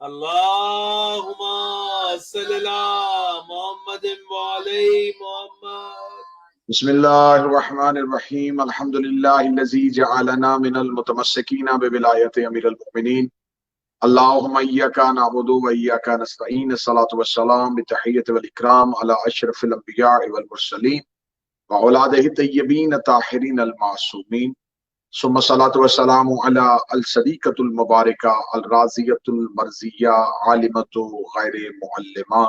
اللهم صل على محمد وعلى محمد. بسم اللہ الرحمن الرحیم الحمد للہ الذی جعلنا من المتمسکین بولایت امیر المؤمنین اللہم ایاک نعبد و ایاک نستعین الصلاۃ والسلام بتحیۃ والاکرام علی اشرف الانبیاء والمرسلین وعلادہ الطیبین الطاہرین المعصومین ثم الصلاۃ والسلام علی الصدیقۃ المبارکہ الرازیۃ المرضیہ عالمۃ غیر معلمہ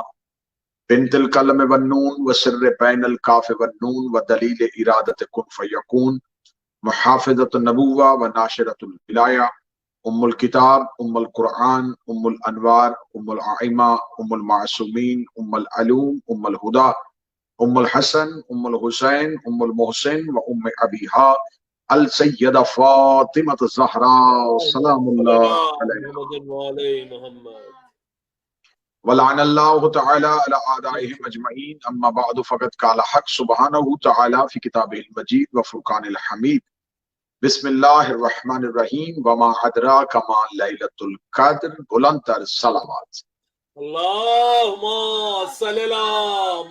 بنت القلم والنون وسر بین الکاف والنون ودلیل ارادت کن فیکون محافظۃ النبوہ وناشرۃ الولایہ ام الکتاب ام القرآن ام الانوار ام الائمہ ام المعصومین ام العلوم ام الہدا ام الحسن ام الحسین ام المحسن و ام ابیہا السیدہ فاطمہ الزہراء سلام اللہ علیہا محمد وعلى محمد. ولعن اللہ تعالی علی اعدائهم اجمعین اما بعد فقد قال حق سبحانہ تعالی فی کتابہ المجید و فرقان الحمید بسم اللہ الرحمن الرحیم وما ادراک ما لیلۃ القدر بلند تر صلوات. اللهم صل على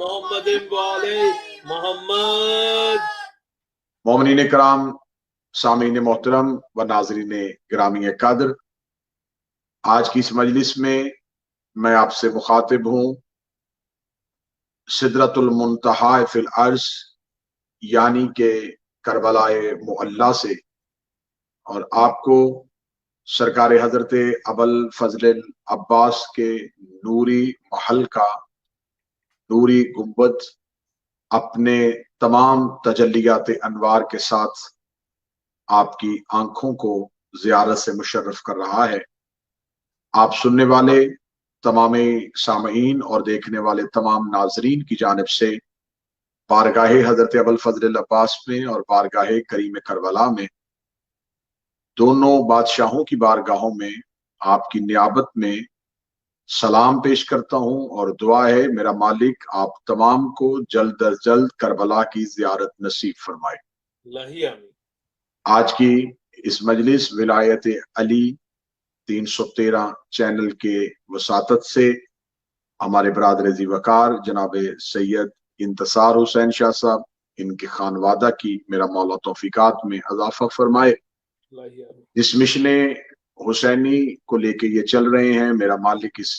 محمد وعلى محمد. مومنین کرام، سامعین محترم و ناظرین گرامی قدر، آج کی اس مجلس میں میں آپ سے مخاطب ہوں سدرۃ المنتہا فی العرش یعنی کہ کربلائے معلی سے، اور آپ کو سرکار حضرت ابوالفضل العباس کے نوری محل کا نوری گنبد اپنے تمام تجلیات انوار کے ساتھ آپ کی آنکھوں کو زیارت سے مشرف کر رہا ہے۔ آپ سننے والے تمام سامعین اور دیکھنے والے تمام ناظرین کی جانب سے بارگاہ حضرت ابوالفضل العباس میں اور بارگاہ کریم کربلا میں، دونوں بادشاہوں کی بارگاہوں میں آپ کی نیابت میں سلام پیش کرتا ہوں، اور دعا ہے میرا مالک آپ تمام کو جلد از جلد کربلا کی زیارت نصیب فرمائے۔ اللہ آمین۔ آج کی اس مجلس ولایت علی 313 چینل کے وساطت سے ہمارے برادر ذی وقار جناب سید انتصار حسین شاہ صاحب، ان کے خانوادہ کی میرا مولا توفیقات میں اضافہ فرمائے۔ جس مشن حسینی کو لے کے یہ چل رہے ہیں، میرا مالک اس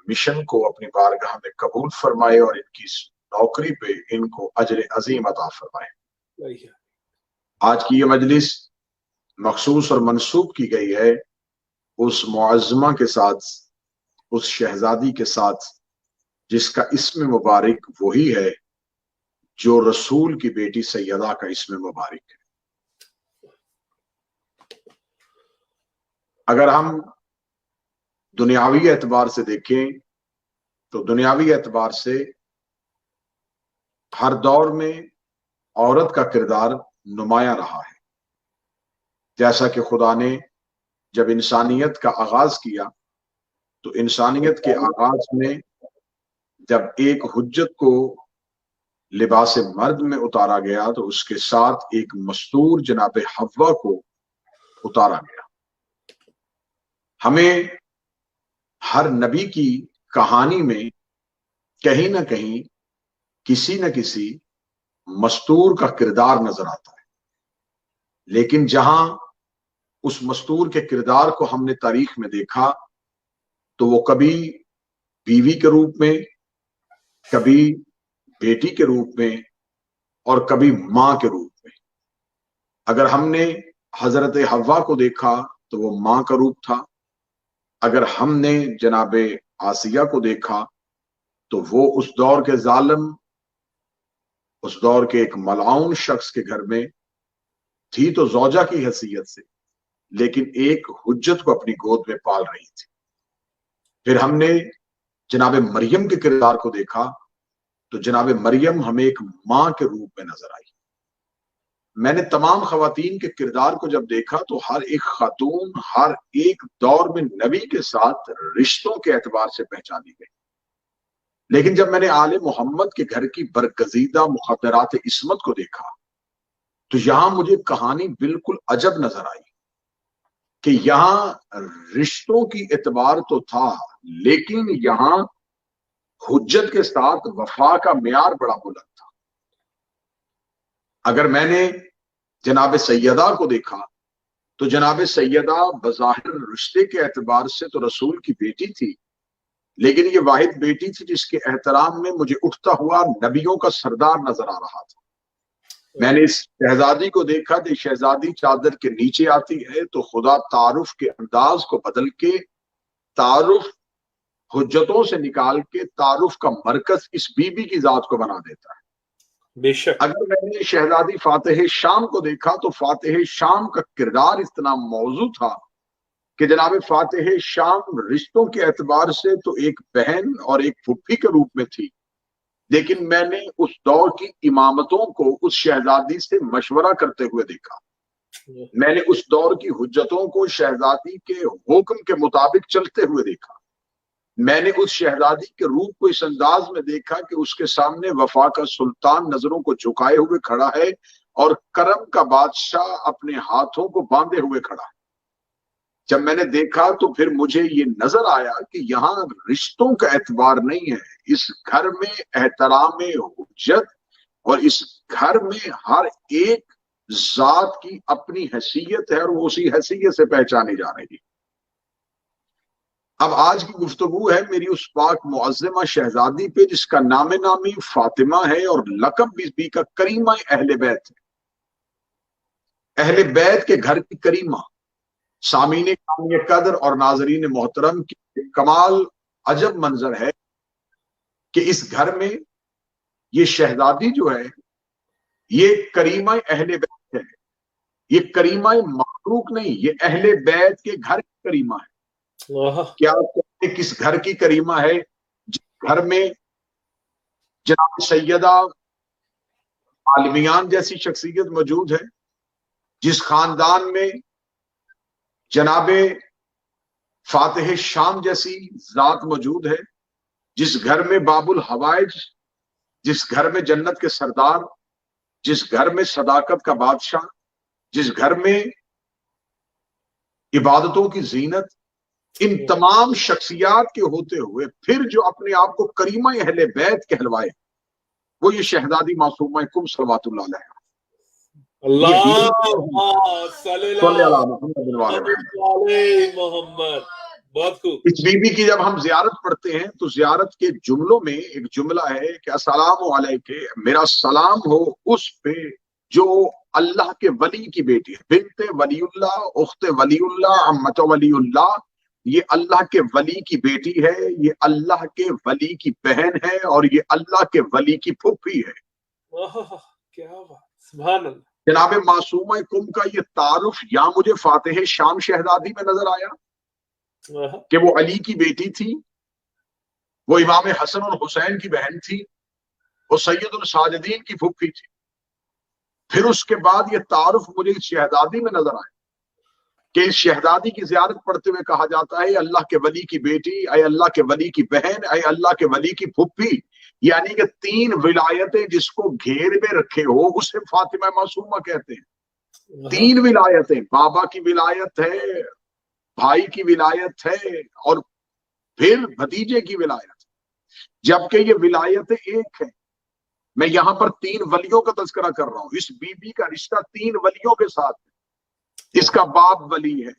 مشن کو اپنی بارگاہ میں قبول فرمائے اور ان کی نوکری پہ ان کو اجر عظیم عطا فرمائے۔ آج کی یہ مجلس مخصوص اور منسوب کی گئی ہے اس معظمہ کے ساتھ، اس شہزادی کے ساتھ جس کا اسم مبارک وہی ہے جو رسول کی بیٹی سیدہ کا اسم مبارک ہے۔ اگر ہم دنیاوی اعتبار سے دیکھیں تو دنیاوی اعتبار سے ہر دور میں عورت کا کردار نمایاں رہا ہے۔ جیسا کہ خدا نے جب انسانیت کا آغاز کیا تو انسانیت کے آغاز میں جب ایک حجت کو لباس مرد میں اتارا گیا تو اس کے ساتھ ایک مستور جناب حوا کو اتارا گیا۔ ہمیں ہر نبی کی کہانی میں کہیں نہ کہیں کسی نہ کسی مستور کا کردار نظر آتا ہے، لیکن جہاں اس مستور کے کردار کو ہم نے تاریخ میں دیکھا تو وہ کبھی بیوی کے روپ میں، کبھی بیٹی کے روپ میں، اور کبھی ماں کے روپ میں۔ اگر ہم نے حضرت حوا کو دیکھا تو وہ ماں کا روپ تھا، اگر ہم نے جناب آسیہ کو دیکھا تو وہ اس دور کے ظالم، اس دور کے ایک ملعون شخص کے گھر میں تھی تو زوجہ کی حیثیت سے، لیکن ایک حجت کو اپنی گود میں پال رہی تھی۔ پھر ہم نے جناب مریم کے کردار کو دیکھا تو جناب مریم ہمیں ایک ماں کے روپ میں نظر آئی۔ میں نے تمام خواتین کے کردار کو جب دیکھا تو ہر ایک خاتون ہر ایک دور میں نبی کے ساتھ رشتوں کے اعتبار سے پہچانی گئی، لیکن جب میں نے آل محمد کے گھر کی برگزیدہ مخدرات عصمت کو دیکھا تو یہاں مجھے کہانی بالکل عجب نظر آئی۔ کہ یہاں رشتوں کی اعتبار تو تھا، لیکن یہاں حجت کے ساتھ وفا کا معیار بڑا بلند تھا۔ اگر میں نے جناب سیدہ کو دیکھا تو جناب سیدہ بظاہر رشتے کے اعتبار سے تو رسول کی بیٹی تھی، لیکن یہ واحد بیٹی تھی جس کے احترام میں مجھے اٹھتا ہوا نبیوں کا سردار نظر آ رہا تھا۔ میں نے اس شہزادی کو دیکھا کہ شہزادی چادر کے نیچے آتی ہے تو خدا تعارف کے انداز کو بدل کے تعارف حجتوں سے نکال کے تعارف کا مرکز اس بی بی کی ذات کو بنا دیتا ہے۔ بے شک۔ اگر میں نے شہزادی فاتح شام کو دیکھا تو فاتح شام کا کردار اتنا موزوں تھا کہ جناب فاتح شام رشتوں کے اعتبار سے تو ایک بہن اور ایک پھپھی کے روپ میں تھی، لیکن میں نے اس دور کی امامتوں کو اس شہزادی سے مشورہ کرتے ہوئے دیکھا۔ میں نے اس دور کی حجتوں کو شہزادی کے حکم کے مطابق چلتے ہوئے دیکھا۔ میں نے اس شہزادی کے روپ کو اس انداز میں دیکھا کہ اس کے سامنے وفا کا سلطان نظروں کو جھکائے ہوئے کھڑا ہے اور کرم کا بادشاہ اپنے ہاتھوں کو باندھے ہوئے کھڑا ہے۔ جب میں نے دیکھا تو پھر مجھے یہ نظر آیا کہ یہاں رشتوں کا اعتبار نہیں ہے، اس گھر میں احترام حجت اور اس گھر میں ہر ایک ذات کی اپنی حیثیت ہے اور وہ اسی حیثیت سے پہچانی جا رہی ہے۔ اب آج کی گفتگو ہے میری اس پاک معظمہ شہزادی پہ جس کا نام نامی فاطمہ ہے اور لقب بھی کا کریمہ اہل بیت ہے، اہل بیت کے گھر کی کریمہ۔ سامعین گرامی قدر اور ناظرین محترم کی کمال عجب منظر ہے کہ اس گھر میں یہ شہزادی جو ہے یہ کریمہ اہل بیت ہے، یہ کریمہ مخلوق نہیں، یہ اہل بیت کے گھر کی کریمہ ہے۔ کیا کس گھر کی کریمہ ہے؟ جس گھر میں جناب سیدہ عالمیان جیسی شخصیت موجود ہے، جس خاندان میں جناب فاتح شام جیسی ذات موجود ہے، جس گھر میں باب الحوائج، جس گھر میں جنت کے سردار، جس گھر میں صداقت کا بادشاہ، جس گھر میں عبادتوں کی زینت، ان تمام شخصیات کے ہوتے ہوئے پھر جو اپنے آپ کو کریمہ اہل بیت کہلوائے وہ یہ شہزادی معصومہ کم صلوات اللہ علیہ۔ محمد بہت خوب۔ اس بی بی کی جب ہم زیارت پڑھتے ہیں تو زیارت کے جملوں میں ایک جملہ ہے کہ السلام علیکم، میرا سلام ہو اس پہ جو اللہ کے ولی کی بیٹی ہے، بنت ولی اللہ، اخت ولی اللہ، امت ولی اللہ، یہ اللہ کے ولی کی بیٹی ہے، یہ اللہ کے ولی کی بہن ہے اور یہ اللہ کے ولی کی پھوپھی ہے۔ کیا بات، سبحان اللہ۔ جناب معصومہ کم کا یہ تعارف یا مجھے فاتح شام شہزادی میں نظر آیا کہ وہ علی کی بیٹی تھی، وہ امام حسن اور حسین کی بہن تھی، وہ سید الساجدین کی پھوپھی تھی۔ پھر اس کے بعد یہ تعارف مجھے اس شہزادی میں نظر آیا کہ اس شہزادی کی زیارت پڑھتے ہوئے کہا جاتا ہے اے اللہ کے ولی کی بیٹی، اے اللہ کے ولی کی بہن، اے اللہ کے ولی کی پھوپھی، یعنی کہ تین ولایتیں جس کو گھیر میں رکھے ہو اسے فاطمہ معصومہ کہتے ہیں۔ تین ولایتیں، بابا کی ولایت ہے، بھائی کی ولایت ہے اور پھر بھتیجے کی ولایت، جبکہ یہ ولایتیں ایک ہیں۔ میں یہاں پر تین ولیوں کا تذکرہ کر رہا ہوں، اس بی بی کا رشتہ تین ولیوں کے ساتھ ہے۔ اس کا باپ ولی ہے،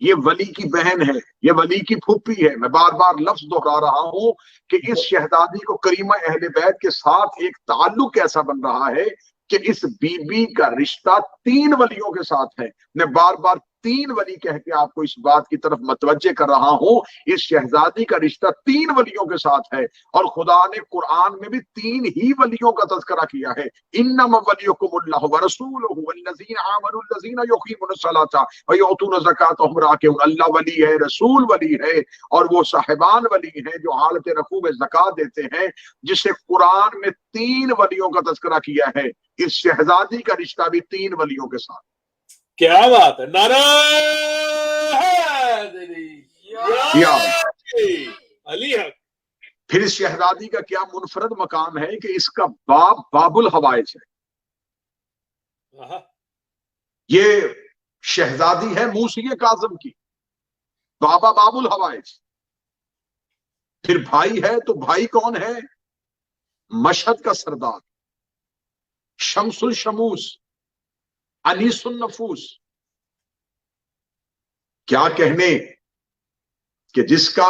یہ ولی کی بہن ہے، یہ ولی کی پھوپھی ہے۔ میں بار بار لفظ دہرا رہا ہوں کہ اس شہزادی کو کریمہ اہل بیت کے ساتھ ایک تعلق ایسا بن رہا ہے کہ اس بی بی کا رشتہ تین ولیوں کے ساتھ ہے۔ میں بار بار تین ولی کہہ کے آپ کو اس بات کی طرف متوجہ کر رہا ہوں، اس شہزادی کا رشتہ تین ولیوں کے ساتھ ہے، اور خدا نے قرآن میں بھی تین ہی ولیوں کا تذکرہ کیا ہے۔ انما ولیکم اللہ ورسولہ والذین آمنوا الذین یقیمون الصلاۃ ویؤتون الزکاۃ وهم راکعون۔ اللہ ولی ہے، رسول ولی ہے، اور وہ صاحبان ولی ہیں جو حالت رکوع میں زکوٰۃ دیتے ہیں، جسے قرآن میں تین ولیوں کا تذکرہ کیا ہے۔ اس شہزادی کا رشتہ بھی تین ولیوں کے ساتھ۔ کیا بات ہے، نعرہ حیدری یا علی حق۔ پھر اس شہزادی کا کیا منفرد مقام ہے کہ اس کا باپ باب الحوائج ہے۔ یہ شہزادی ہے موسی کاظم کی، بابا باب الحوائج. پھر بھائی ہے تو بھائی کون ہے؟ مشہد کا سردار، شمس الشموس، انیس النفوس. کیا کہنے کہ جس کا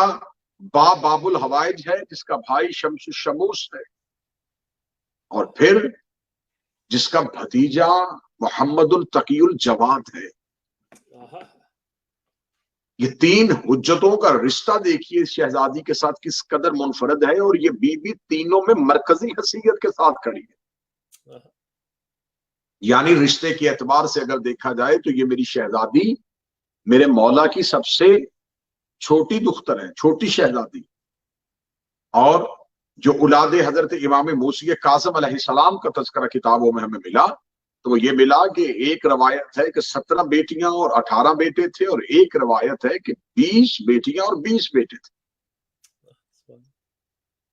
باپ باب الحوائج ہے، جس کا بھائی شمس الشموس ہے، اور پھر جس کا بھتیجا محمد التقی الجواد ہے. یہ تین حجتوں کا رشتہ دیکھیے شہزادی کے ساتھ کس قدر منفرد ہے، اور یہ بیوی تینوں میں مرکزی حیثیت کے ساتھ کھڑی ہے. یعنی رشتے کے اعتبار سے اگر دیکھا جائے تو یہ میری شہزادی میرے مولا کی سب سے چھوٹی دختر ہے، چھوٹی شہزادی. اور جو اولاد حضرت امام موسی کاظم علیہ السلام کا تذکرہ کتابوں میں ہمیں ملا تو وہ یہ ملا کہ ایک روایت ہے کہ 17 بیٹیاں اور 18 بیٹے تھے، اور ایک روایت ہے کہ 20 بیٹیاں اور 20 بیٹے تھے.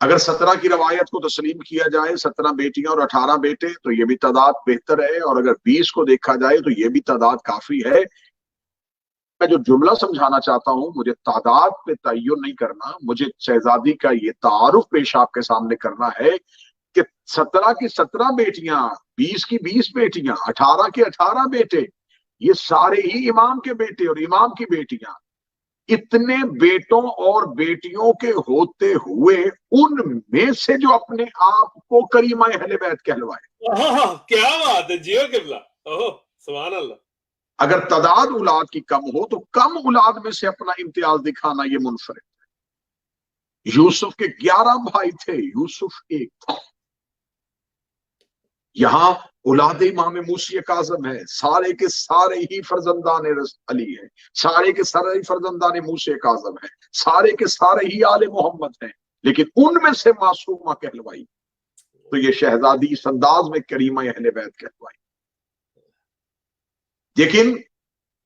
اگر 17 کی روایت کو تسلیم کیا جائے، 17 بیٹیاں اور 18 بیٹے، تو یہ بھی تعداد بہتر ہے. اور اگر 20 کو دیکھا جائے تو یہ بھی تعداد کافی ہے. میں جو جملہ سمجھانا چاہتا ہوں، مجھے تعداد پہ تعین نہیں کرنا، مجھے شہزادی کا یہ تعارف پیش آپ کے سامنے کرنا ہے کہ 17 کی 17 بیٹیاں، 20 کی 20 بیٹیاں، 18 کے 18 بیٹے، یہ سارے ہی امام کے بیٹے اور امام کی بیٹیاں. اتنے بیٹوں اور بیٹیوں کے ہوتے ہوئے ان میں سے جو اپنے آپ کو کریمہ اہل بیت کہلوائے. کیا بات ہے جیو قبلہ، سبحان اللہ. اگر تعداد اولاد کی کم ہو تو کم اولاد میں سے اپنا امتیاز دکھانا یہ منفرد ہے. یوسف کے 11 بھائی تھے، یوسف ایک تھا. یہاں اولاد امام موسی کاظم ہے، سارے کے سارے ہی فرزندان علی ہیں، سارے کے سارے فرزندان موسی کاظم ہیں، سارے کے سارے ہی آل محمد ہیں، لیکن ان میں سے معصومہ کہلوائی تو یہ شہزادی اس انداز میں کریمہ اہل بیت کہلوائی. لیکن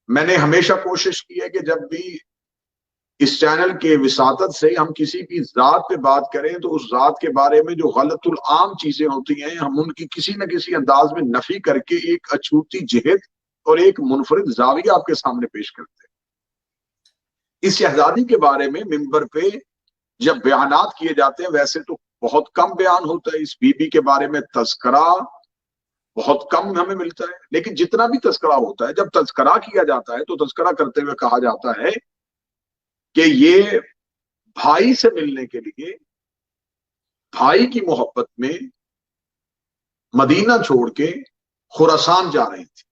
میں نے ہمیشہ کوشش کی ہے کہ جب بھی اس چینل کے وساطت سے ہم کسی کی ذات پہ بات کریں تو اس ذات کے بارے میں جو غلط العام چیزیں ہوتی ہیں ہم ان کی کسی نہ کسی انداز میں نفی کر کے ایک اچھوتی جہت اور ایک منفرد زاویہ آپ کے سامنے پیش کرتے ہیں. اس شہزادی کے بارے میں منبر پہ جب بیانات کیے جاتے ہیں، ویسے تو بہت کم بیان ہوتا ہے، اس بی بی کے بارے میں تذکرہ بہت کم ہمیں ملتا ہے، لیکن جتنا بھی تذکرہ ہوتا ہے، جب تذکرہ کیا جاتا ہے تو تذکرہ کرتے ہوئے کہا جاتا ہے کہ یہ بھائی سے ملنے کے لیے بھائی کی محبت میں مدینہ چھوڑ کے خراسان جا رہی تھی.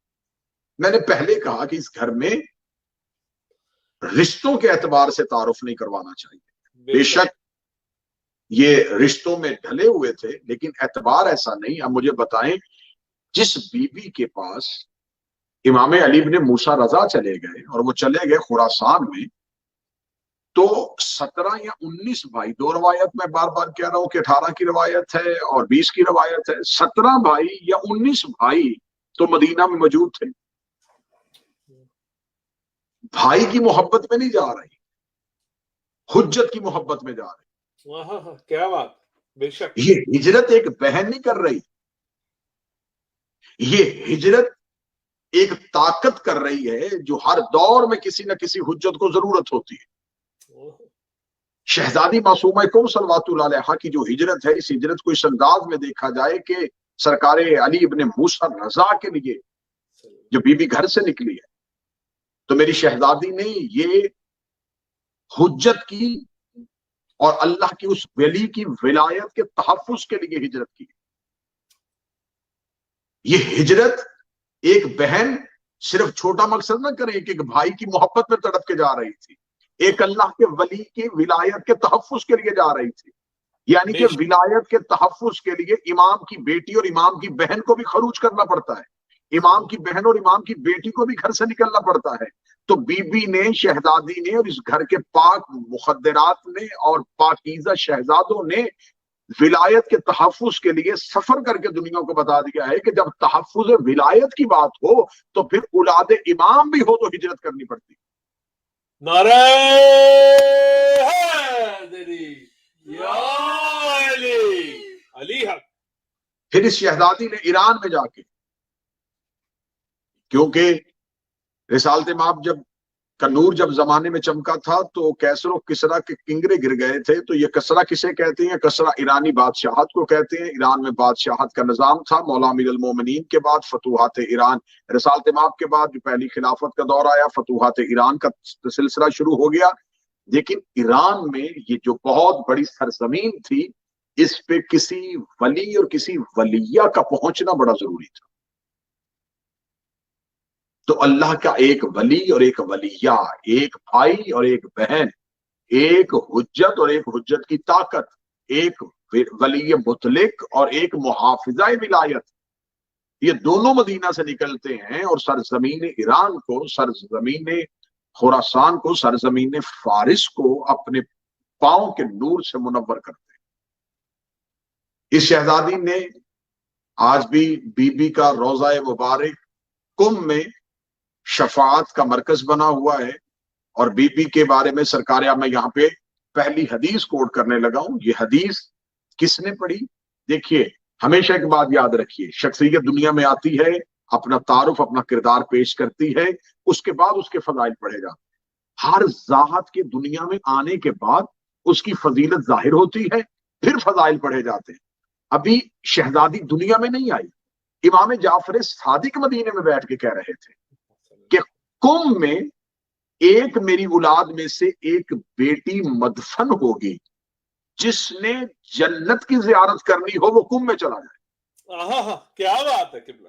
میں نے پہلے کہا کہ اس گھر میں رشتوں کے اعتبار سے تعارف نہیں کروانا چاہیے. بے شک یہ رشتوں میں ڈھلے ہوئے تھے، لیکن اعتبار ایسا نہیں. اب مجھے بتائیں جس بی بی کے پاس امام علی بن موسیٰ رضا چلے گئے اور وہ چلے گئے خراسان میں، تو 17 یا 19 بھائی، دو روایت میں بار بار کہہ رہا ہوں کہ 18 کی روایت ہے اور 20 کی روایت ہے، 17 بھائی یا 19 بھائی تو مدینہ میں موجود تھے. بھائی کی محبت میں نہیں جا رہی، حجت کی محبت میں جا رہی. کیا بات، بے شک. یہ ہجرت ایک بہن نہیں کر رہی، یہ ہجرت ایک طاقت کر رہی ہے جو ہر دور میں کسی نہ کسی حجت کو ضرورت ہوتی ہے. شہزادی معصومہ کم صلوات اللہ علیہا کی جو ہجرت ہے، اس ہجرت کو اس انداز میں دیکھا جائے کہ سرکار علی ابن موسیٰ رضا کے لیے جو بی بی گھر سے نکلی ہے، تو میری شہزادی نے یہ حجت کی اور اللہ کی اس ولی کی ولایت کے تحفظ کے لیے ہجرت کی. یہ ہجرت ایک بہن صرف چھوٹا مقصد نہ کرے کہ ایک بھائی کی محبت میں تڑپ کے جا رہی تھی، ایک اللہ کے ولی کی ولایت کے تحفظ کے لیے جا رہی تھی. یعنی کہ ولایت کے تحفظ کے لیے امام کی بیٹی اور امام کی بہن کو بھی خروج کرنا پڑتا ہے، امام کی بہن اور امام کی بیٹی کو بھی گھر سے نکلنا پڑتا ہے. تو بی بی نے، شہزادی نے اور اس گھر کے پاک مخدرات نے اور پاکیزہ شہزادوں نے ولایت کے تحفظ کے لیے سفر کر کے دنیا کو بتا دیا ہے کہ جب تحفظ ولایت کی بات ہو تو پھر اولاد امام بھی ہو تو ہجرت کرنی پڑتی. نعرہ حیدری یا علی، علی حق. پھر اس شہزادی نے ایران میں جا کے، کیونکہ رسالت مآب جب کا نور جب زمانے میں چمکا تھا تو کیسر و کسرا کے کنگرے گر گئے تھے. تو یہ کسرا کسے کہتے ہیں؟ کسرا ایرانی بادشاہت کو کہتے ہیں. ایران میں بادشاہت کا نظام تھا. مولا امیر المومنین کے بعد فتوحات ایران، رسالت مآب کے بعد جو پہلی خلافت کا دور آیا، فتوحات ایران کا سلسلہ شروع ہو گیا. لیکن ایران میں یہ جو بہت بڑی سرزمین تھی، اس پہ کسی ولی اور کسی ولیہ کا پہنچنا بڑا ضروری تھا. تو اللہ کا ایک ولی اور ایک ولیہ، ایک بھائی اور ایک بہن، ایک حجت اور ایک حجت کی طاقت، ایک ولی مطلق اور ایک محافظہ ولایت، یہ دونوں مدینہ سے نکلتے ہیں اور سرزمین ایران کو، سرزمین خراسان کو، سرزمین فارس کو اپنے پاؤں کے نور سے منور کرتے ہیں. اس شہزادی نے آج بھی بی بی کا روضہ مبارک کم میں شفاعت کا مرکز بنا ہوا ہے. اور بی بی کے بارے میں سرکار، میں یہاں پہ پہلی حدیث کوٹ کرنے لگا ہوں. یہ حدیث کس نے پڑھی؟ دیکھیے، ہمیشہ ایک بات یاد رکھیے، شخصیت دنیا میں آتی ہے، اپنا تعارف، اپنا کردار پیش کرتی ہے، اس کے بعد اس کے فضائل پڑھے جاتے ہیں. ہر ذات کے دنیا میں آنے کے بعد اس کی فضیلت ظاہر ہوتی ہے، پھر فضائل پڑھے جاتے ہیں. ابھی شہزادی دنیا میں نہیں آئی. امام جعفر صادق مدینے میں بیٹھ کے کہہ رہے تھے کہ کم میں ایک میری اولاد میں سے ایک بیٹی مدفن ہوگی، جس نے جنت کی زیارت کرنی ہو وہ کم میں چلا جائے. کیا بات ہے قبلہ،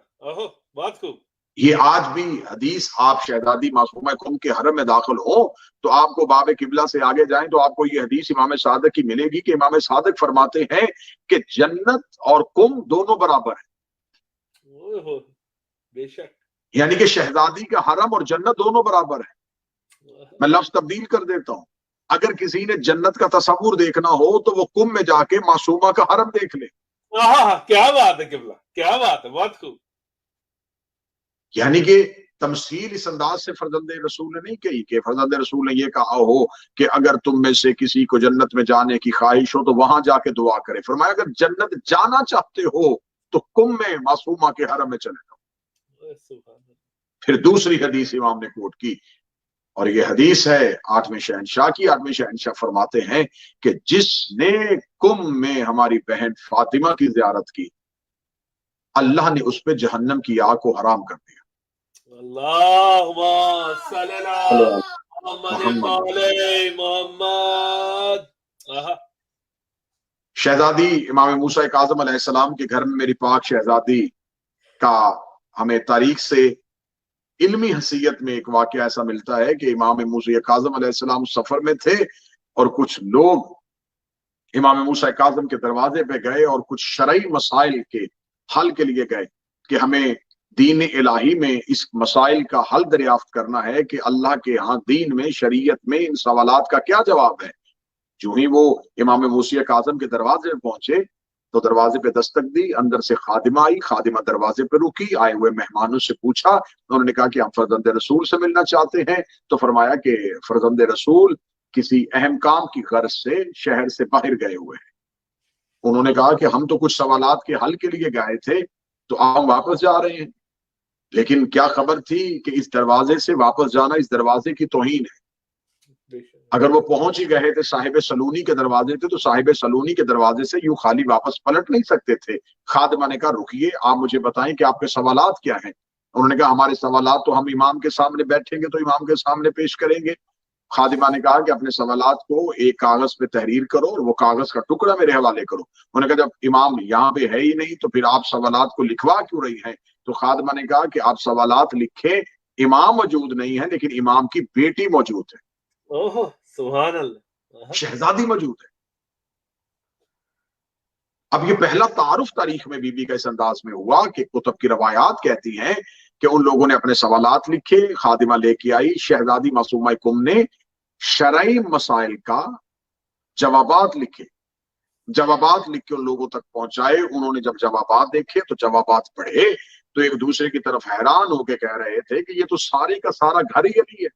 بات خوب. یہ آج بھی حدیث، آپ شہزادی معصومہ کم کے حرم میں داخل ہو تو آپ کو باب قبلہ سے آگے جائیں تو آپ کو یہ حدیث امام صادق کی ملے گی کہ امام صادق فرماتے ہیں کہ جنت اور کم دونوں برابر ہیں. بے شک. یعنی کہ شہزادی کا حرم اور جنت دونوں برابر ہیں. میں لفظ تبدیل کر دیتا ہوں، اگر کسی نے جنت کا تصور دیکھنا ہو تو وہ کم میں جا کے معصومہ کا حرم دیکھ لے. کیا بات ہے قبلہ، کیا بات ہے، بہت خوب. یعنی کہ تمثیل اس انداز سے فرزند رسول نے نہیں کہی کہ فرزند رسول نے یہ کہا ہو کہ اگر تم میں سے کسی کو جنت میں جانے کی خواہش ہو تو وہاں جا کے دعا کرے. فرمایا اگر جنت جانا چاہتے ہو تو کم میں معصومہ کے حرم میں چلے جاؤ. پھر دوسری حدیث امام نے کوٹ کی، اور یہ حدیث ہے 8ویں شہنشاہ کی. 8ویں شہنشاہ فرماتے ہیں کہ جس نے کم میں ہماری بہن فاطمہ کی زیارت کی، اللہ نے اس پہ جہنم کی آگ کو حرام کر دیا. اللہم صلی علی محمد. شہزادی امام موسیٰ کاظم علیہ السلام کے گھر میں میری پاک شہزادی کا ہمیں تاریخ سے علمی حیثیت میں ایک واقعہ ایسا ملتا ہے کہ امام موسیٰ کاظم علیہ السلام سفر میں تھے اور کچھ لوگ امام موسیٰ کاظم کے دروازے پہ گئے اور کچھ شرعی مسائل کے حل کے لیے گئے کہ ہمیں دین الہی میں اس مسائل کا حل دریافت کرنا ہے کہ اللہ کے ہاں دین میں، شریعت میں ان سوالات کا کیا جواب ہے. جو ہی وہ امام موسیٰ کاظم کے دروازے پہ پہنچے تو دروازے پہ دستک دی، اندر سے خادمہ آئی. خادمہ دروازے پہ رکی، آئے ہوئے مہمانوں سے پوچھا، انہوں نے کہا کہ ہم فرزند رسول سے ملنا چاہتے ہیں. تو فرمایا کہ فرزند رسول کسی اہم کام کی غرض سے شہر سے باہر گئے ہوئے ہیں. انہوں نے کہا کہ ہم تو کچھ سوالات کے حل کے لیے گئے تھے تو ہم واپس جا رہے ہیں. لیکن کیا خبر تھی کہ اس دروازے سے واپس جانا اس دروازے کی توہین ہے. اگر وہ پہنچ ہی گئے تھے صاحب سلونی کے دروازے تھے تو صاحب سلونی کے دروازے سے یوں خالی واپس پلٹ نہیں سکتے تھے. خادمہ نے کہا رکیے، آپ مجھے بتائیں کہ آپ کے سوالات کیا ہیں. انہوں نے کہا ہمارے سوالات تو ہم امام کے سامنے بیٹھیں گے تو امام کے سامنے پیش کریں گے. خادمہ نے کہا کہ اپنے سوالات کو ایک کاغذ پہ تحریر کرو اور وہ کاغذ کا ٹکڑا میرے حوالے کرو. انہوں نے کہا جب امام یہاں پہ ہے ہی نہیں تو پھر آپ سوالات کو لکھوا کیوں رہی ہیں؟ تو خادمہ نے کہا کہ آپ سوالات لکھیں، امام موجود نہیں ہے لیکن امام کی بیٹی موجود ہے. سبحان اللہ. شہزادی موجود ہے. اب یہ پہلا تعارف تاریخ میں بی بی کا اس انداز میں ہوا کہ کتب کی روایات کہتی ہیں کہ ان لوگوں نے اپنے سوالات لکھے، خادمہ لے کے آئی. شہزادی معصومہ کم نے شرعی مسائل کا جوابات لکھے، جوابات لکھ کے ان لوگوں تک پہنچائے. انہوں نے جب جوابات دیکھے تو جوابات پڑھے تو ایک دوسرے کی طرف حیران ہو کے کہہ رہے تھے کہ یہ تو سارے کا سارا گھر ہی علی ہے،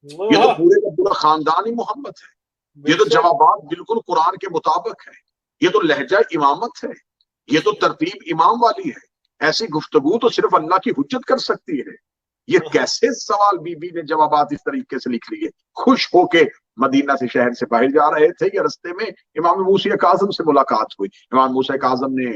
یہ تو پورے کا پورا خاندان ہی محمد ہے. یہ تو جوابات بالکل قرآن کے مطابق ہے، یہ تو لہجہ امامت ہے، یہ تو ترتیب امام والی ہے. ایسی گفتگو تو صرف اللہ کی حجت کر سکتی ہے. یہ کیسے سوال بی بی نے جوابات اس طریقے سے لکھ لیے؟ خوش ہو کے مدینہ سے شہر سے باہر جا رہے تھے یا رستے میں امام موسی کاظم سے ملاقات ہوئی؟ امام موسی کاظم نے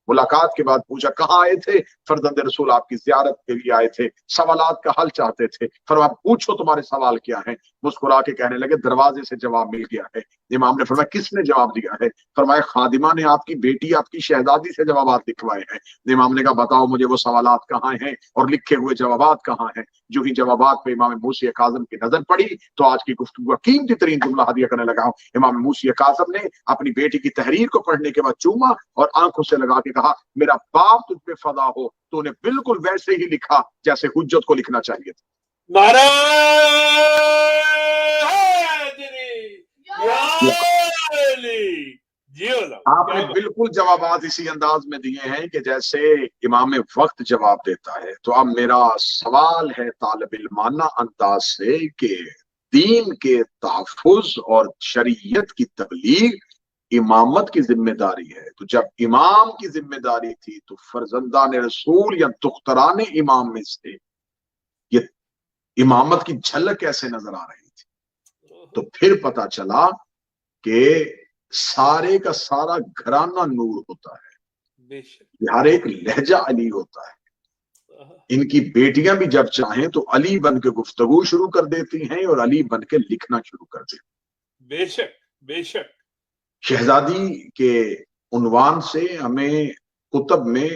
ملاقات کے بعد پوچھا کہاں آئے تھے؟ فرزند رسول آپ کی زیارت کے لیے آئے تھے، سوالات کا حل چاہتے تھے۔ فرمایا پوچھو تمہارے سوال کیا ہیں؟ مسکرا کے کہنے لگے دروازے سے جواب مل گیا ہے۔ امام نے فرمایا کس نے جواب دیا ہے؟ فرمایا خادمہ نے آپ کی بیٹی آپ کی شہزادی سے جوابات لکھوائے ہیں۔ امام نے کہا بتاؤ مجھے وہ سوالات کہاں ہیں اور لکھے ہوئے جوابات کہاں ہیں؟ جو ہی جوابات پہ امام موسی کاظم کی نظر پڑی تو آج کی گفتگو کا قیمتی ترین جملہ ہدیہ کرنے لگا ہوں۔ امام موسی کاظم نے اپنی بیٹی کی تحریر کو پڑھنے کے بعد چوما اور آنکھوں سے لگا کے کہا میرا باپ تجھ پہ فدا ہو، تو نے بالکل ویسے ہی لکھا جیسے حجت کو لکھنا چاہیے تھا۔ نعرہ حیدری یا علی، جی آپ نے بالکل جوابات اسی انداز میں دیے ہیں کہ جیسے امام وقت جواب دیتا ہے۔ تو اب میرا سوال ہے طالب علمانہ انداز سے کہ دین کے تحفظ اور شریعت کی تبلیغ امامت کی ذمہ داری ہے، تو جب امام کی ذمہ داری تھی تو فرزندان رسول یا دختران امام میں سے یہ امامت کی جھلک کیسے نظر آ رہی تھی؟ تو پھر پتا چلا کہ سارے کا سارا گھرانہ نور ہوتا ہے، ہر ایک لہجہ علی ہوتا ہے۔ ان کی بیٹیاں بھی جب چاہیں تو علی بن کے گفتگو شروع کر دیتی ہیں اور علی بن کے لکھنا شروع کر دیتی ہیں۔ بے شک بے شک۔ شہزادی کے عنوان سے ہمیں کتب میں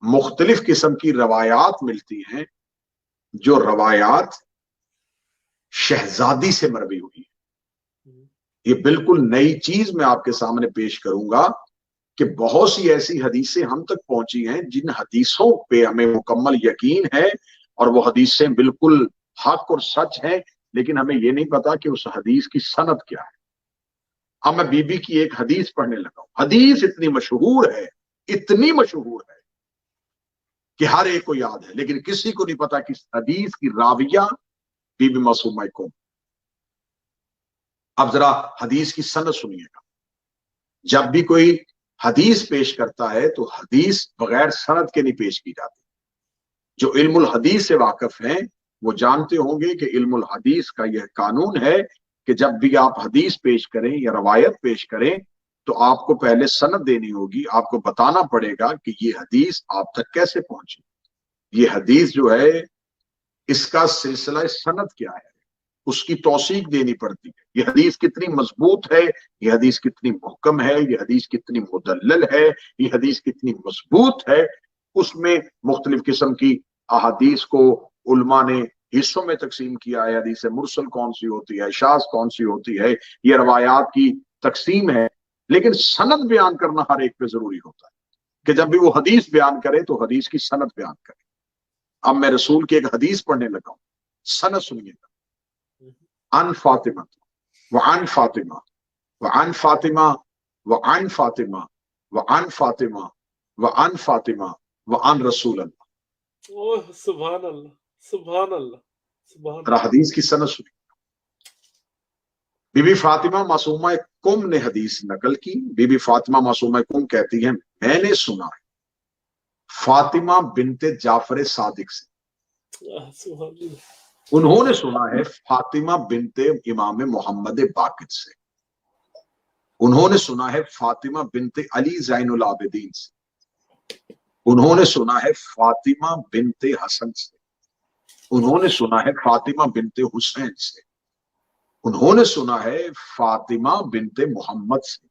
مختلف قسم کی روایات ملتی ہیں، جو روایات شہزادی سے مروی ہوئی ہیں۔ یہ بالکل نئی چیز میں آپ کے سامنے پیش کروں گا کہ بہت سی ایسی حدیثیں ہم تک پہنچی ہیں جن حدیثوں پہ ہمیں مکمل یقین ہے اور وہ حدیثیں بالکل حق اور سچ ہیں، لیکن ہمیں یہ نہیں پتا کہ اس حدیث کی سند کیا ہے۔ اب میں بی بی کی ایک حدیث پڑھنے لگا ہوں۔ حدیث اتنی مشہور ہے، اتنی مشہور ہے کہ ہر ایک کو یاد ہے، لیکن کسی کو نہیں پتا کہ اس حدیث کی راویہ بی بی معصومہ کون۔ اب ذرا حدیث کی سند سنیے گا۔ جب بھی کوئی حدیث پیش کرتا ہے تو حدیث بغیر سند کے نہیں پیش کی جاتی۔ جو علم الحدیث سے واقف ہیں وہ جانتے ہوں گے کہ علم الحدیث کا یہ قانون ہے کہ جب بھی آپ حدیث پیش کریں یا روایت پیش کریں تو آپ کو پہلے سند دینی ہوگی، آپ کو بتانا پڑے گا کہ یہ حدیث آپ تک کیسے پہنچی، یہ حدیث جو ہے اس کا سلسلہ سند کیا ہے، اس کی توثیق دینی پڑتی ہے۔ یہ حدیث کتنی مضبوط ہے، یہ حدیث کتنی محکم ہے، یہ حدیث کتنی مدلل ہے، یہ حدیث کتنی مضبوط ہے۔ اس میں مختلف قسم کی احادیث کو علماء نے حصوں میں تقسیم کیا ہے۔ حدیث مرسل کون سی ہوتی ہے، شاذ کون سی ہوتی ہے، یہ روایات کی تقسیم ہے۔ لیکن سند بیان کرنا ہر ایک پہ ضروری ہوتا ہے کہ جب بھی وہ حدیث بیان کرے تو حدیث کی سند بیان کرے۔ اب میں رسول کی ایک حدیث پڑھنے لگا ہوں، سند سنیے گا۔ عن فاطمہ وعن فاطمہ وعن فاطمہ وعن فاطمہ وعن فاطمہ وعن فاطمہ وعن رسول اللہ۔ سبحان اللہ سبحان اللہ سبحان اللہ۔ حدیث کی سند سنیے۔ بی بی فاطمہ معصومہ کم نے حدیث نقل کی۔ بی بی فاطمہ معصومہ کم کہتی ہیں میں نے سنا ہے فاطمہ بنت جعفر صادق سے، انہوں نے سنا ہے فاطمہ بنت امام محمد باقر سے، انہوں نے سنا ہے فاطمہ بنت علی زین العابدین سے، انہوں نے سنا ہے فاطمہ بنت حسن سے، انہوں نے سنا ہے فاطمہ بنت حسین سے، انہوں نے سنا ہے فاطمہ بنت محمد سے،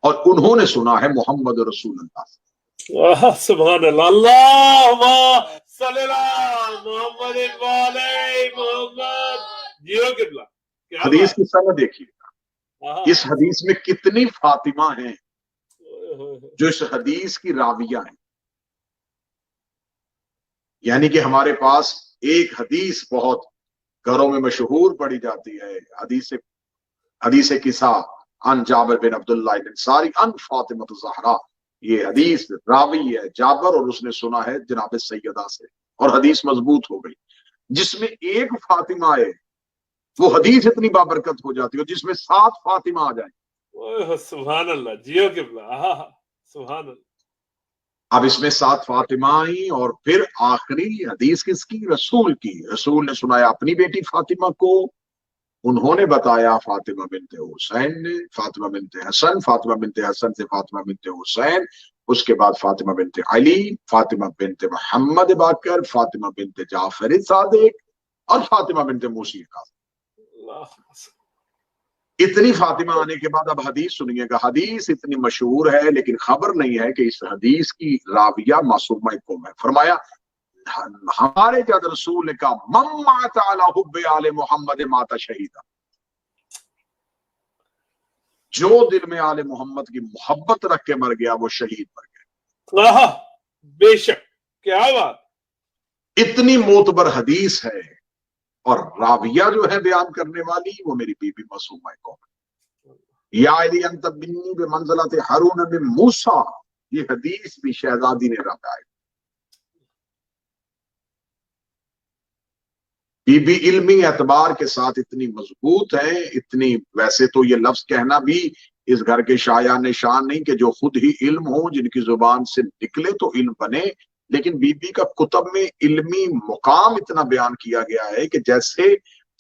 اور انہوں نے سنا ہے محمد رسول اللہ سے۔ سبحان اللہ، اللہم صلی اللہ محمد وعلی محمد۔ جیو قبلہ، حدیث کی سند دیکھیے گا، اس حدیث میں کتنی فاطمہ ہیں جو اس حدیث کی راویہ ہیں۔ یعنی کہ ہمارے پاس ایک حدیث بہت گھروں میں مشہور پڑھی جاتی ہے، حدیث قصہ عن جابر بن عبداللہ الانصاری عن فاطمہ الزہرا۔ یہ حدیث راوی ہے جابر اور اس نے سنا ہے جناب سیدہ سے، اور حدیث مضبوط ہو گئی۔ جس میں ایک فاطمہ ہے وہ حدیث اتنی بابرکت ہو جاتی ہے، جس میں 7 فاطمہ آ جائیں۔ سبحان اللہ، جیو قبلہ، سبحان اللہ۔ اب اس میں 7 فاطمہ آئی اور پھر آخری حدیث کس کی؟ رسول کی. رسول نے سنایا اپنی بیٹی فاطمہ کو، انہوں نے بتایا فاطمہ بنت حسین نے، فاطمہ بنت حسن، فاطمہ بنت حسن سے فاطمہ بنت حسین، اس کے بعد فاطمہ بنت علی، فاطمہ بنت محمد باقر، فاطمہ بنت جعفر صادق اور فاطمہ بنت موسی کا. اتنی فاطمہ آنے کے بعد اب حدیث سنیے گا. حدیث اتنی مشہور ہے لیکن خبر نہیں ہے کہ اس حدیث کی راویہ معصومہ کون ہے. فرمایا ہمارے جد رسول نے کہا من مات علی حب آل محمد مات شہیدا، جو دل میں آل محمد کی محبت رکھ کے مر گیا وہ شہید مر گیا. بے شک، کیا بات. اتنی معتبر حدیث ہے اور راویہ جو ہے بیان کرنے والی وہ میری بی بی معصومہ کون ہے. یا علی انت بنی بمنزلۃ ہارون بن موسیٰ، یہ حدیث بھی شہزادی نے روایت. بی بی علمی اعتبار کے ساتھ اتنی مضبوط ہے، اتنی، ویسے تو یہ لفظ کہنا بھی اس گھر کے شایع نشان نہیں کہ جو خود ہی علم ہو، جن کی زبان سے نکلے تو علم بنے، لیکن بی بی کا کتب میں علمی مقام اتنا بیان کیا گیا ہے کہ جیسے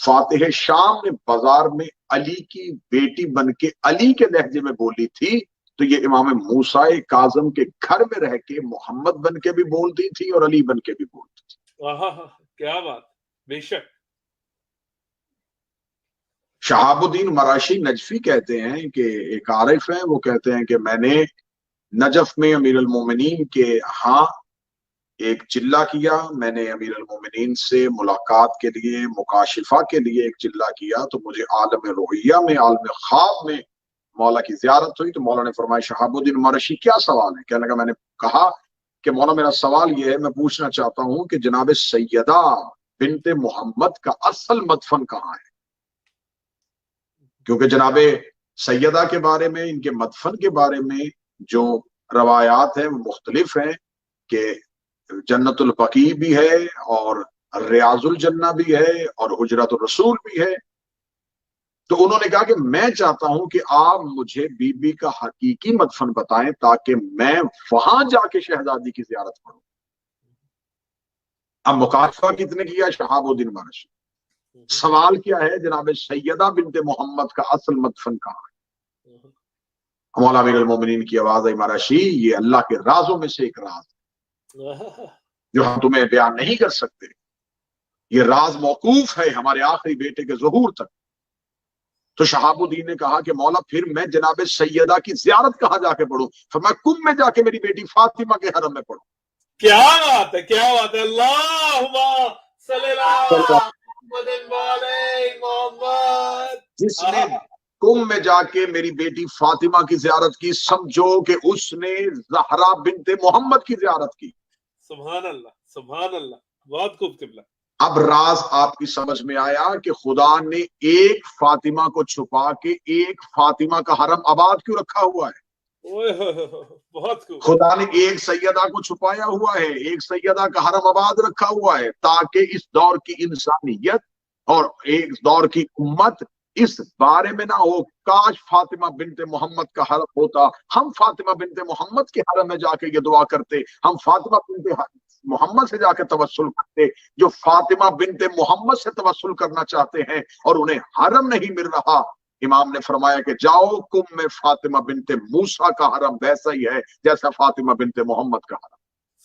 فاتح شام نے بازار میں علی کی بیٹی بن کے علی کے لہجے میں بولی تھی، تو یہ امام موسیٰ کاظم کے گھر میں رہ کے محمد بن کے بھی بولتی تھی اور علی بن کے بھی بولتی تھی. کیا بات، بے شک. شہاب الدین مراشی نجفی کہتے ہیں کہ ایک عارف ہیں، وہ کہتے ہیں کہ میں نے نجف میں امیر المومنین کے ہاں ایک چلہ کیا، میں نے امیر المومنین سے ملاقات کے لیے، مکاشفہ کے لیے ایک چلہ کیا، تو مجھے عالم روحیہ میں، عالم خواب میں مولا کی زیارت ہوئی. تو مولا نے فرمایا شہاب الدین مراشی کیا سوال ہے؟ کہنے لگا میں نے کہا کہ مولا میرا سوال یہ ہے، میں پوچھنا چاہتا ہوں کہ جناب سیدہ بنت محمد کا اصل مدفن کہاں ہے؟ کیونکہ جناب سیدہ کے بارے میں، ان کے مدفن کے بارے میں جو روایات ہیں وہ مختلف ہیں، کہ جنت البقیع بھی ہے اور ریاض الجنہ بھی ہے اور حجرت الرسول بھی ہے. تو انہوں نے کہا کہ میں چاہتا ہوں کہ آپ مجھے بی بی کا حقیقی مدفن بتائیں تاکہ میں وہاں جا کے شہزادی کی زیارت کروں. اب مکاشفہ کتنے کیا؟ شہاب الدین مراشی. سوال کیا ہے؟ جناب سیدہ بنت محمد کا اصل مدفن کہاں ہے؟ مولا امیر المومنین کی آواز آئی مراشی یہ اللہ کے رازوں میں سے ایک راز ہے جو ہم تمہیں بیان نہیں کر سکتے. یہ راز موقوف ہے ہمارے آخری بیٹے کے ظہور تک. تو شہاب الدین نے کہا کہ مولا پھر میں جناب سیدہ کی زیارت کہاں جا کے پڑھوں؟ فرمایا کم میں جا کے میری بیٹی فاطمہ کے حرم میں پڑھوں. کیا بات ہے، کیا بات ہے. اللہم صلی اللہ محمد. جس نے کم میں جا کے میری بیٹی فاطمہ کی زیارت کی، سمجھو کہ اس نے زہرا بنت محمد کی زیارت کی. سبحان اللہ، سبحان اللہ، بہت خوب قبلہ. اب راز آپ کی سمجھ میں آیا کہ خدا نے ایک فاطمہ کو چھپا کے ایک فاطمہ کا حرم آباد کیوں رکھا ہوا ہے. بہت خوب. خدا نے ایک سیدہ کو چھپایا ہوا ہے، ایک سیدہ کا حرم آباد رکھا ہوا ہے تاکہ اس دور کی انسانیت اور ایک دور کی امت اس بارے میں نہ ہو کاش فاطمہ بنت محمد کا حرم ہوتا، ہم فاطمہ بنت محمد کے حرم میں جا کے یہ دعا کرتے، ہم فاطمہ بنت محمد سے جا کے توسل کرتے. جو فاطمہ بنت محمد سے توسل کرنا چاہتے ہیں اور انہیں حرم نہیں مل رہا، امام نے فرمایا کہ جاؤ کم میں فاطمہ بنت موسیٰ کا حرم ویسا ہی ہے جیسا فاطمہ بنت محمد کا حرم.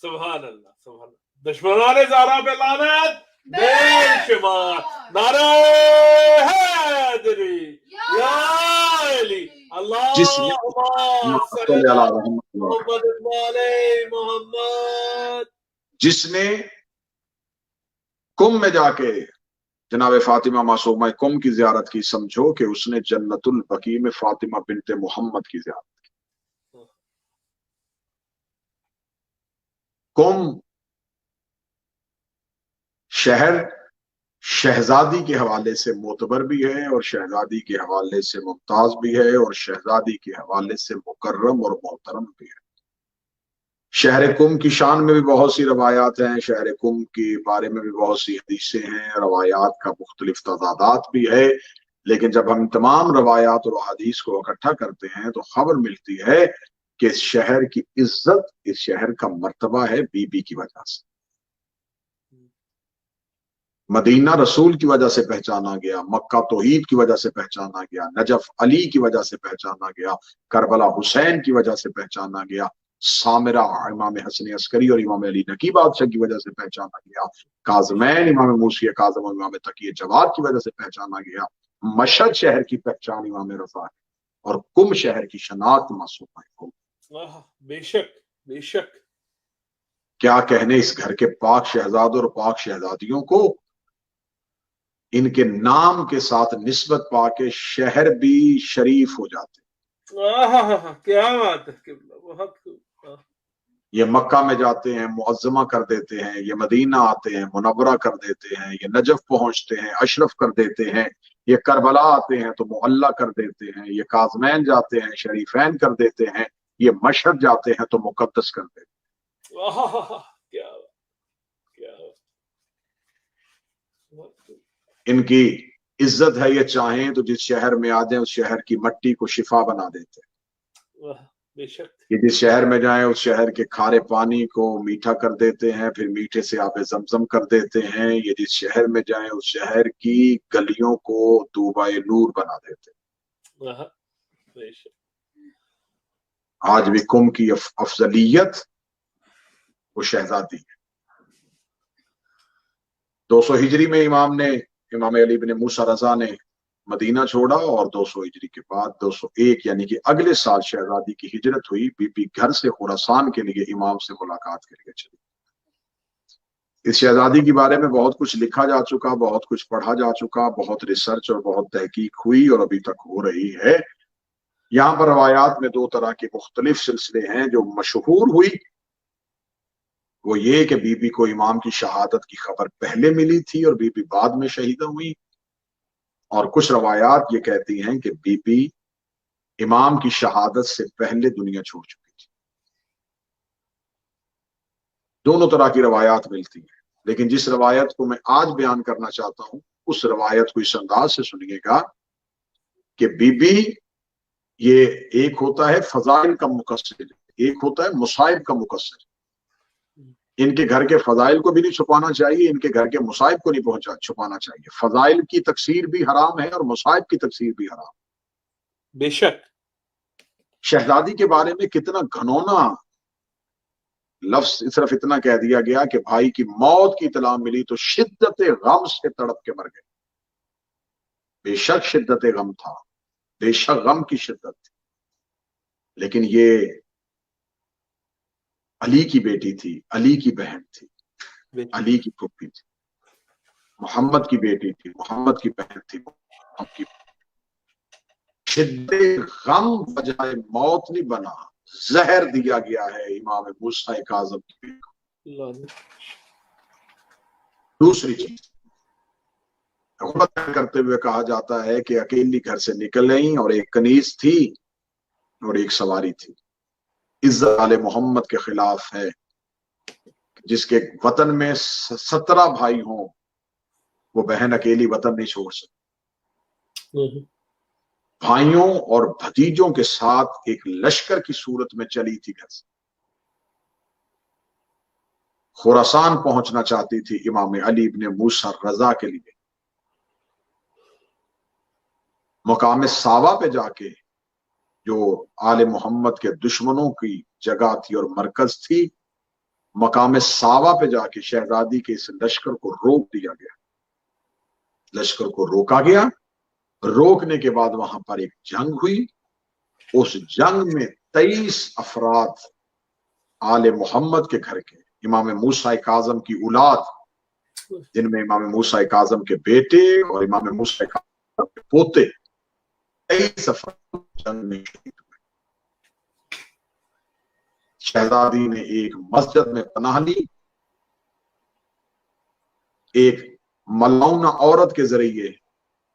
سبحان اللہ، سبحان اللہ. دشمنان زہرا پہ لعنت بے شمار. نعرہ حیدری یا علی. اللہم صلی اللہ محمد. جس نے کم میں جا کے جناب فاطمہ معصومہ کم کی زیارت کی، سمجھو کہ اس نے جنت البقیع میں فاطمہ بنت محمد کی زیارت کی. کم شہر شہزادی کے حوالے سے معتبر بھی ہے اور شہزادی کے حوالے سے ممتاز بھی ہے اور شہزادی کے حوالے سے مکرم اور محترم بھی ہے. شہر کم کی شان میں بھی بہت سی روایات ہیں، شہر کم کے بارے میں بھی بہت سی حدیثیں ہیں، روایات کا مختلف تضادات بھی ہے، لیکن جب ہم تمام روایات اور حدیث کو اکٹھا کرتے ہیں تو خبر ملتی ہے کہ اس شہر کی عزت، اس شہر کا مرتبہ ہے بی بی کی وجہ سے. مدینہ رسول کی وجہ سے پہچانا گیا، مکہ توحید کی وجہ سے پہچانا گیا، نجف علی کی وجہ سے پہچانا گیا، کربلا حسین کی وجہ سے پہچانا گیا، سامرہ امام حسن عسکری اور امام علی نقی بادشاہ کی وجہ سے پہچانا گیا، کاظمین امام موسی کاظم اور امام تقی جواد کی وجہ سے پہچانا گیا. مشہد شہر کی پہچان امام رضا ہے اور کم شہر کی شناخت معصومہ ہے. بے شک بے شک. کیا کہنے اس گھر کے پاک شہزادوں اور پاک شہزادیوں کو، ان کے نام کے ساتھ نسبت پا کے شہر بھی شریف ہو جاتے. کیا بات ہے، بہت یہ مکہ میں جاتے ہیں معظمہ کر دیتے ہیں، یہ مدینہ آتے ہیں منورہ کر دیتے ہیں، یہ نجف پہنچتے ہیں اشرف کر دیتے ہیں، یہ کربلا آتے ہیں تو معلیٰ کر دیتے ہیں، یہ کاظمین جاتے ہیں شریفین کر دیتے ہیں، یہ مشہد جاتے ہیں تو مقدس کر دیتے ہیں. ان کی عزت ہے، یہ چاہیں تو جس شہر میں آ جائیں اس شہر کی مٹی کو شفا بنا دیتے ہیں. بے شک. یہ جس شہر میں جائیں اس شہر کے کھارے پانی کو میٹھا کر دیتے ہیں، پھر میٹھے سے آب زمزم کر دیتے ہیں. یہ جس شہر میں جائیں اس شہر کی گلیوں کو طوبائے نور بنا دیتے ہیں. بے شک. آج بھی قم کی افضلیت وہ شہزادی ہے. 200 ہجری میں امام علی بن موسیٰ رضا نے مدینہ چھوڑا اور 200 ہجری کے بعد 201 یعنی کہ اگلے سال شہزادی کی ہجرت ہوئی. بی بی گھر سے خراسان کے لیے امام سے ملاقات کے لیے چلی. اس شہزادی کے بارے میں بہت کچھ لکھا جا چکا، بہت کچھ پڑھا جا چکا، بہت ریسرچ اور بہت تحقیق ہوئی اور ابھی تک ہو رہی ہے. یہاں پر روایات میں 2 طرح کے مختلف سلسلے ہیں. جو مشہور ہوئی وہ یہ کہ بی بی کو امام کی شہادت کی خبر پہلے ملی تھی اور بی بی بعد میں شہیدہ ہوئی. اور کچھ روایات یہ کہتی ہیں کہ بی بی امام کی شہادت سے پہلے دنیا چھوڑ چکی تھی. دونوں طرح کی روایات ملتی ہیں، لیکن جس روایت کو میں آج بیان کرنا چاہتا ہوں اس روایت کو اس انداز سے سنیے گا کہ بی بی یہ ایک ہوتا ہے فضائل کا مقصر، ایک ہوتا ہے مصائب کا مقصر. ان کے گھر کے فضائل کو بھی نہیں چھپانا چاہیے، ان کے گھر کے مصائب کو نہیں چھپانا چاہیے. فضائل کی تکثیر بھی حرام ہے اور مصائب کی تکثیر بھی حرام. بے شک. شہزادی کے بارے میں کتنا گھنونا لفظ صرف اتنا کہہ دیا گیا کہ بھائی کی موت کی اطلاع ملی تو شدت غم سے تڑپ کے مر گئے. بے شک شدت غم تھا، بے شک غم کی شدت تھی، لیکن یہ علی کی بیٹی تھی، علی کی بہن تھی، علی کی پھوپھی تھی، محمد کی بیٹی تھی، محمد کی بہن تھی. محمد کی شدت غم بجائے موت نہیں بنا، زہر دیا گیا ہے امام موسیٰ کاظم کی بیٹی کو. دوسری چیز کرتے ہوئے کہا جاتا ہے کہ اکیلی گھر سے نکل گئیں اور ایک کنیز تھی اور ایک سواری تھی. عزت آل محمد کے خلاف ہے. جس کے وطن میں 17 بھائی ہوں وہ بہن اکیلی وطن نہیں چھوڑ سکتی. بھائیوں اور بھتیجوں کے ساتھ ایک لشکر کی صورت میں چلی تھی گھر سے. خراسان پہنچنا چاہتی تھی امام علی بن موسیٰ رضا کے لیے. مقام ساوا پہ جا کے جو آل محمد کے دشمنوں کی جگہ تھی اور مرکز تھی، مقام ساوا پہ جا کے شہزادی کے اس لشکر کو روک دیا گیا. لشکر کو روکا گیا. روکنے کے بعد وہاں پر ایک جنگ ہوئی. اس جنگ میں 23 افراد آل محمد کے گھر کے امام موسیٰ کاظم کی اولاد، جن میں امام موسیٰ کاظم کے بیٹے اور امام موسیٰ کاظم کے پوتے، 23 افراد جنگ میں شہید ہوئے. شہزادی نے ایک مسجد میں پناہ لی. ایک ملعونہ عورت کے ذریعے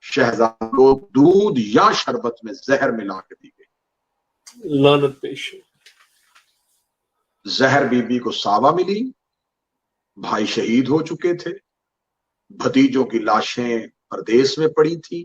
شہزادی کو دودھ یا شربت میں زہر ملا کے دی گئی. لعنت پیش. زہر بی بی کو ساوا ملی. بھائی شہید ہو چکے تھے. بھتیجوں کی لاشیں پردیس میں پڑی تھی.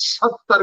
70